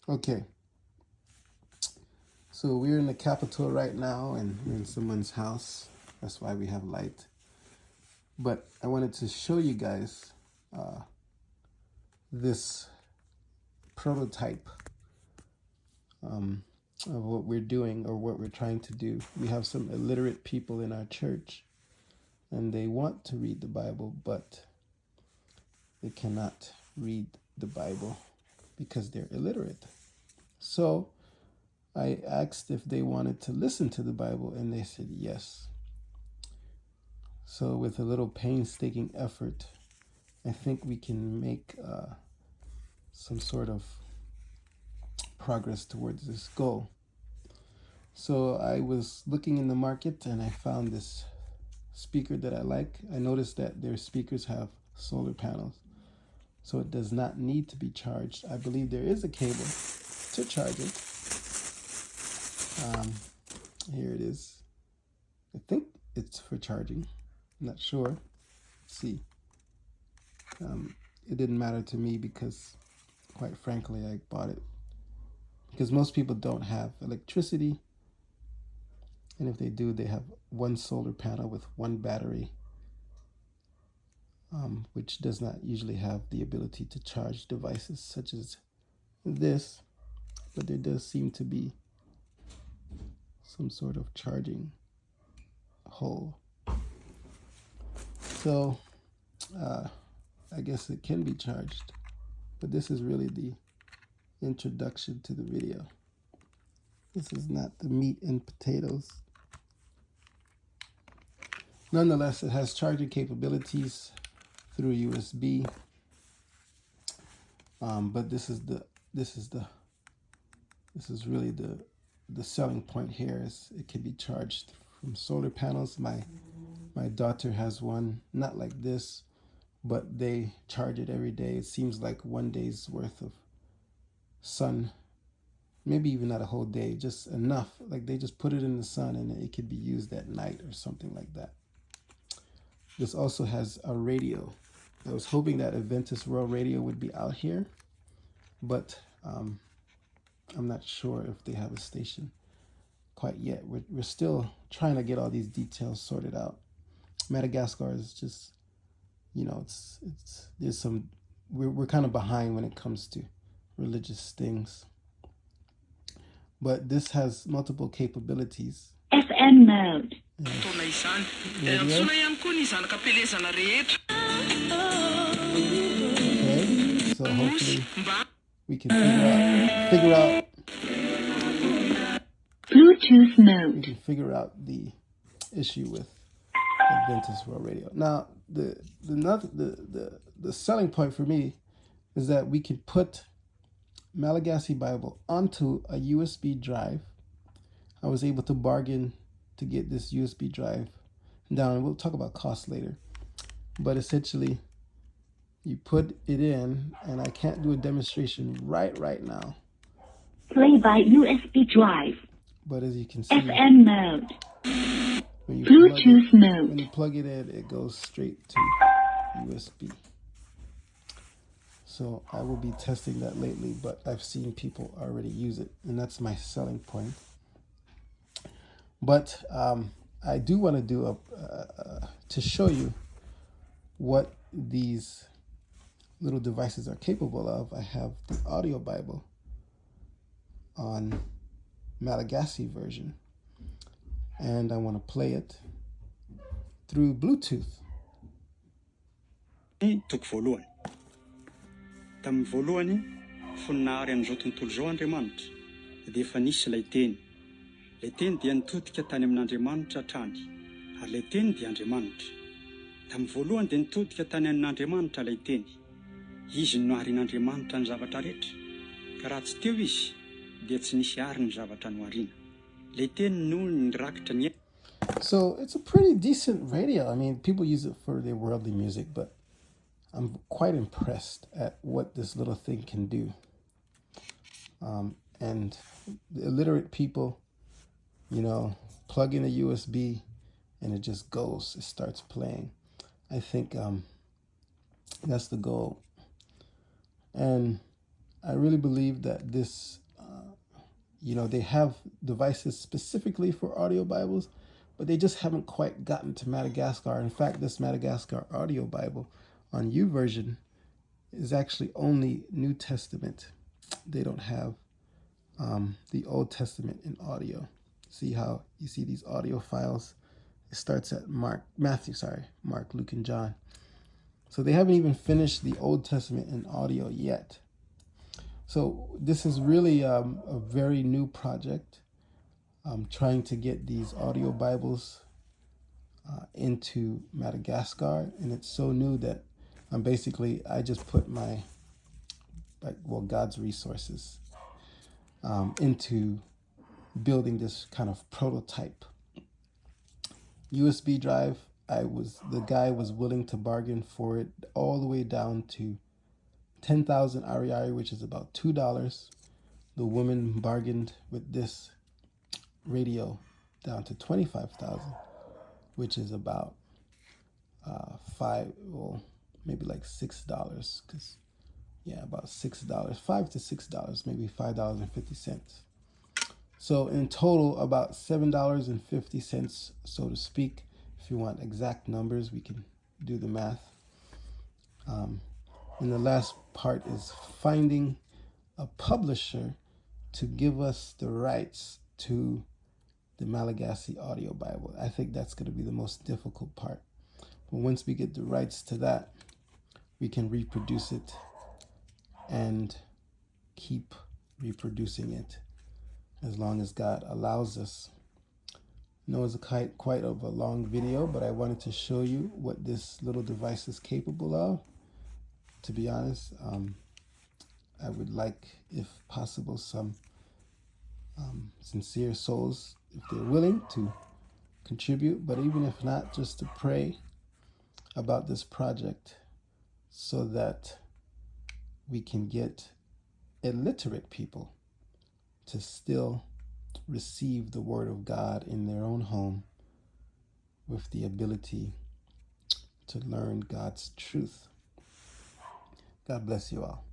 Okay, so we're in the Capitol right now, and we're in someone's house. That's why we have light. But I wanted to show you guys this prototype of what we're doing or what we're trying to do. We have some illiterate people in our church, and they want to read the Bible, but they cannot read the Bible because they're illiterate. So I asked if they wanted to listen to the Bible, and they said yes. So with a little painstaking effort, I think we can make some sort of progress towards this goal. So I was looking in the market and I found this speaker that I like. I noticed that their speakers have solar panels, so it does not need to be charged. I believe there is a cable to charge it. Here it is. I think it's for charging. I'm not sure. Let's see. It didn't matter to me because, quite frankly, I bought it because most people don't have electricity, and if they do, they have one solar panel with one battery, which does not usually have the ability to charge devices such as this, but there does seem to be some sort of charging hole. So I guess it can be charged, but this is really the introduction to the video. This is not the meat and potatoes. Nonetheless, it has charging capabilities through USB. But this is really the selling point here. Is it can be charged from solar panels. My daughter has one, not like this, but they charge it every day. It seems like one day's worth of sun, maybe even not a whole day, just enough. Like they just put it in the sun and it could be used at night or something like that. This also has a radio. I was hoping that Adventist World Radio would be out here, but I'm not sure if they have a station quite yet. We're still trying to get all these details sorted out. Madagascar is just, it's there's some we're kind of behind when it comes to religious things. But this has multiple capabilities. FM mode. Radio. Okay, so hopefully we can figure out Bluetooth we mode. can figure out the issue with Adventist World Radio. Now, the selling point for me is that we can put Malagasy Bible onto a USB drive. I was able to bargain to get this USB drive down. We'll talk about cost later. But essentially, you put it in, and I can't do a demonstration right now. Play by USB drive. But as you can see, FM mode. Bluetooth mode. When you plug it in, it goes straight to USB. So I will be testing that lately, but I've seen people already use it, and that's my selling point. But I do want to do to show you what these little devices are capable of. I have the audio Bible on Malagasy version, and I want to play it through Bluetooth. Tamin'ny voalohany fonary amin'izao tontolo izao Andriamanitra dia efa nisy ilay teny. Ilay teny dia nitodika tany amin'Andriamanitra hatrany, ary ilay teny dia Andriamanitra. Tamin'ny voalohany dia nitodika tany amin'Andriamanitra ilay teny. Izy no noharian'Andriamanitra ny zavatra rehetra, ka raha tsy teo izy dia tsy nisy ary ny zavatra nohariana. Ilay teny no nirakitra ny. So it's a pretty decent radio. I mean, people use it for their worldly music, but I'm quite impressed at what this little thing can do. And the illiterate people, plug in a USB and it just goes. It starts playing. I think that's the goal. And I really believe that this, they have devices specifically for audio Bibles, but they just haven't quite gotten to Madagascar. In fact, this Madagascar audio Bible on YouVersion is actually only New Testament. They don't have the Old Testament in audio. See how you see these audio files? It starts at Mark, Luke, and John. So they haven't even finished the Old Testament in audio yet. So this is really a very new project. I'm trying to get these audio Bibles into Madagascar, and it's so new that I just put God's resources into building this kind of prototype USB drive. The guy was willing to bargain for it all the way down to 10,000 REI, which is about $2. The woman bargained with this radio down to 25,000, which is about maybe like $6, about $6, $5 to $6, maybe $5.50. So in total, about $7.50, so to speak. If you want exact numbers, we can do the math. And the last part is finding a publisher to give us the rights to the Malagasy audio Bible. I think that's going to be the most difficult part. But once we get the rights to that, we can reproduce it and keep reproducing it as long as God allows us. I know it's quite of a long video, but I wanted to show you what this little device is capable of. To be honest, I would like, if possible, some sincere souls, if they're willing, to contribute. But even if not, just to pray about this project so that we can get illiterate people to still receive the word of God in their own home with the ability to learn God's truth. God bless you all.